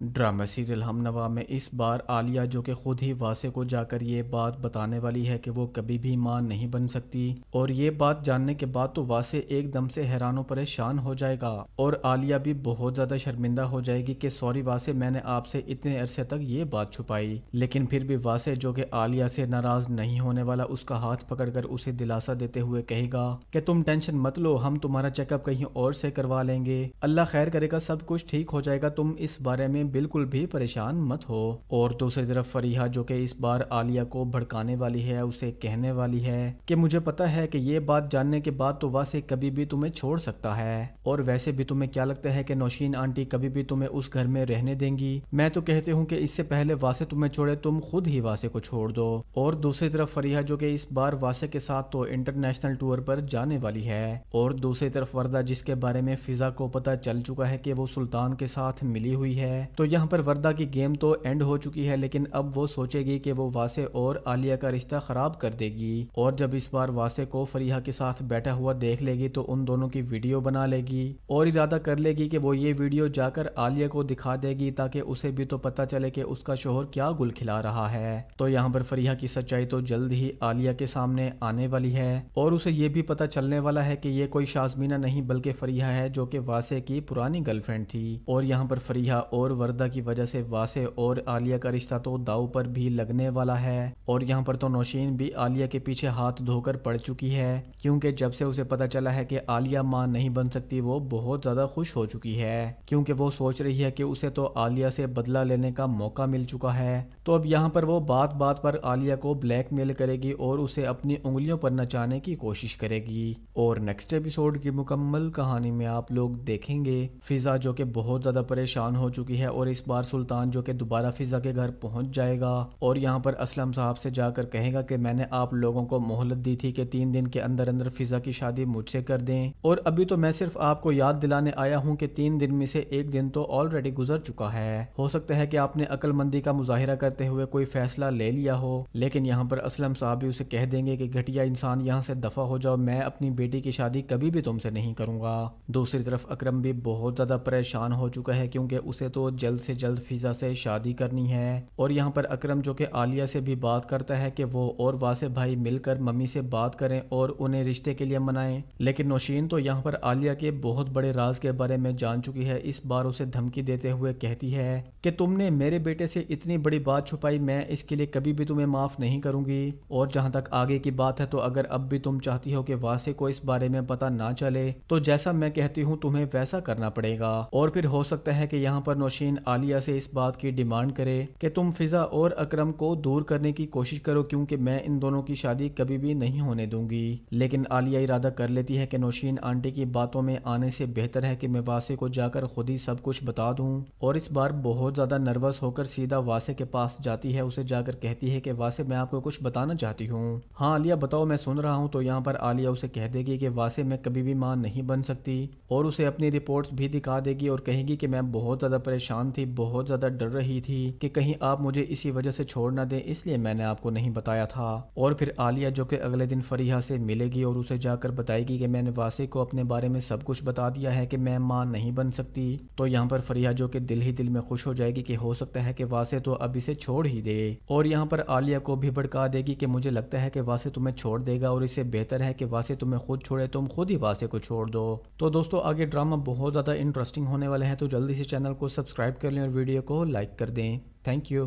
Drama serial ہم نوا میں اس بار عالیہ جو کہ خود ہی واسع کو جا کر یہ بات بتانے والی ہے کہ وہ کبھی بھی ماں نہیں بن سکتی، اور یہ بات جاننے کے بعد تو واسع ایک دم سے حیران و پریشان ہو جائے گا اور عالیہ بھی بہت زیادہ شرمندہ ہو جائے گی کہ سوری واسع، میں نے آپ سے اتنے عرصے تک یہ بات چھپائی۔ لیکن پھر بھی واسع جو کہ عالیہ سے ناراض نہیں ہونے والا، اس کا ہاتھ پکڑ کر اسے دلاسا دیتے ہوئے کہے گا کہ تم ٹینشن مت لو، ہم تمہارا چیک اپ کہیں اور سے کروا لیں گے، اللہ خیر کرے گا، سب کچھ ٹھیک ہو جائے گا، تم اس بارے میں بالکل بھی پریشان مت ہو۔ اور دوسری طرف فریحہ جو کہ اس بار عالیہ کو بھڑکانے والی ہے، اسے کہنے والی ہے کہ مجھے پتا ہے کہ یہ بات جاننے کے بعد تو واسع کبھی بھی تمہیں چھوڑ سکتا ہے، اور ویسے بھی تمہیں کیا لگتا ہے کہ نوشین آنٹی کبھی بھی تمہیں اس گھر میں رہنے دیں گی؟ میں تو کہتی ہوں کہ اس سے پہلے واسع تمہیں چھوڑے تم خود ہی واسع کو چھوڑ دو۔ اور دوسری طرف فریحہ جو کہ اس بار واسع کے ساتھ تو انٹرنیشنل ٹور پر جانے والی ہے، اور دوسری طرف وردہ جس کے بارے میں فضا کو پتا چل چکا ہے کہ وہ سلطان کے ساتھ ملی ہوئی ہے، تو یہاں پر وردہ کی گیم تو اینڈ ہو چکی ہے، لیکن اب وہ سوچے گی کہ وہ واسع اور عالیہ کا رشتہ خراب کر دے گی، اور جب اس بار واسع کو فریحہ کے ساتھ بیٹھا ہوا دیکھ لے گی تو ان دونوں کی ویڈیو بنا لے گی، اور ارادہ کر لے گی کہ وہ یہ ویڈیو جا کر عالیہ کو دکھا دے گی تاکہ اسے بھی تو پتا چلے کہ اس کا شوہر کیا گل کھلا رہا ہے۔ تو یہاں پر فریحہ کی سچائی تو جلد ہی عالیہ کے سامنے آنے والی ہے، اور اسے یہ بھی پتا چلنے والا ہے کہ یہ کوئی شازمینہ نہیں بلکہ فریحہ ہے جو کہ واسع کی پرانی گرل فرینڈ تھی، اور یہاں پر فریحہ اور وردہ کی وجہ سے واسع اور عالیہ کا رشتہ تو داؤ پر بھی لگنے والا ہے۔ اور یہاں پر تو نوشین بھی عالیہ کے پیچھے ہاتھ دھو کر پڑ چکی ہے، کیونکہ جب سے اسے پتا چلا ہے کہ عالیہ ماں نہیں بن سکتی وہ بہت زیادہ خوش ہو چکی ہے، کیونکہ وہ سوچ رہی ہے کہ اسے تو عالیہ سے بدلہ لینے کا موقع مل چکا ہے، تو اب یہاں پر وہ بات بات پر عالیہ کو بلیک میل کرے گی اور اسے اپنی انگلیوں پر نچانے کی کوشش کرے گی۔ اور نیکسٹ ایپیسوڈ کی مکمل کہانی میں آپ لوگ دیکھیں گے فضا جو کہ بہت زیادہ پریشان ہو چکی ہے، اور اس بار سلطان جو کہ دوبارہ فضا کے گھر پہنچ جائے گا اور یہاں پر اسلم صاحب سے جا کر کہے گا کہ میں نے آپ لوگوں کو مہلت دی تھی کہ 3 دن کے اندر اندر فضا کی شادی مجھ سے کر دیں، اور ابھی تو میں صرف آپ کو یاد دلانے آیا ہوں کہ 3 دن میں سے 1 دن تو آلریڈی گزر چکا ہے، ہو سکتا ہے کہ آپ نے عقل مندی کا مظاہرہ کرتے ہوئے کوئی فیصلہ لے لیا ہو، لیکن یہاں پر اسلم صاحب بھی اسے کہہ دیں گے کہ گھٹیا انسان یہاں سے دفع ہو جاؤ، میں اپنی بیٹی کی شادی کبھی بھی تم سے نہیں کروں گا۔ دوسری طرف اکرم بھی بہت زیادہ پریشان ہو چکا ہے، کیونکہ اسے تو جلد سے جلد فضا سے شادی کرنی ہے، اور یہاں پر اکرم جو کہ عالیہ سے بھی بات کرتا ہے کہ وہ اور واسع بھائی مل کر ممی سے بات کریں اور انہیں رشتے کے لیے منائیں، لیکن نوشین تو یہاں پر عالیہ کے بہت بڑے راز کے بارے میں جان چکی ہے، اس بار اسے دھمکی دیتے ہوئے کہتی ہے کہ تم نے میرے بیٹے سے اتنی بڑی بات چھپائی، میں اس کے لیے کبھی بھی تمہیں معاف نہیں کروں گی، اور جہاں تک آگے کی بات ہے تو اگر اب بھی تم چاہتی ہو کہ واسع کو اس بارے میں پتہ نہ چلے تو جیسا میں کہتی ہوں تمہیں ویسا کرنا پڑے گا، اور پھر ہو سکتا ہے کہ یہاں پر نوشین عالیہ سے اس بات کی ڈیمانڈ کرے کہ تم فضا اور اکرم کو دور کرنے کی کوشش کرو، کیونکہ میں ان دونوں کی شادی کبھی بھی نہیں ہونے دوں گی، لیکن عالیہ ارادہ کر لیتی ہے کہ نوشین آنٹی کی باتوں میں آنے سے بہتر ہے کہ میں واسع کو جا کر خود ہی سب کچھ بتا دوں، اور اس بار بہت زیادہ نروس ہو کر سیدھا واسع کے پاس جاتی ہے، اسے جا کر کہتی ہے کہ واسع میں آپ کو کچھ بتانا چاہتی ہوں۔ ہاں عالیہ بتاؤ، میں سن رہا ہوں۔ تو یہاں پر عالیہ اسے کہہ دے گی کہ واسع میں کبھی بھی ماں نہیں بن سکتی، اور اسے اپنی رپورٹس بھی دکھا دے گی اور کہے گی کہ میں بہت زیادہ پریشان تھی، بہت زیادہ ڈر رہی تھی کہ کہیں آپ مجھے اسی وجہ سے چھوڑ نہ دیں، اس لیے میں نے آپ کو نہیں بتایا تھا۔ اور پھر عالیہ جو کہ اگلے دن فریحہ سے ملے گی اور اسے جا کر بتائے گی کہ میں نے واسع کو اپنے بارے میں سب کچھ بتا دیا ہے کہ میں ماں نہیں بن سکتی، تو یہاں پر فریحہ جو کہ دل ہی دل میں خوش ہو جائے گی کہ ہو سکتا ہے کہ واسع تو اب اسے چھوڑ ہی دے، اور یہاں پر عالیہ کو بھی بھڑکا دے گی کہ مجھے لگتا ہے کہ واسع تمہیں چھوڑ دے گا، اور اس سے بہتر ہے کہ واسع تمہیں خود چھوڑے، تم خود ہی واسع کو چھوڑ دو۔ تو دوستو آگے ڈرامہ بہت زیادہ انٹرسٹنگ ہونے والے ہیں، تو جلدی سے چینل کو سبسکرائب کر لیں اور ویڈیو کو لائک کر دیں۔ Thank you.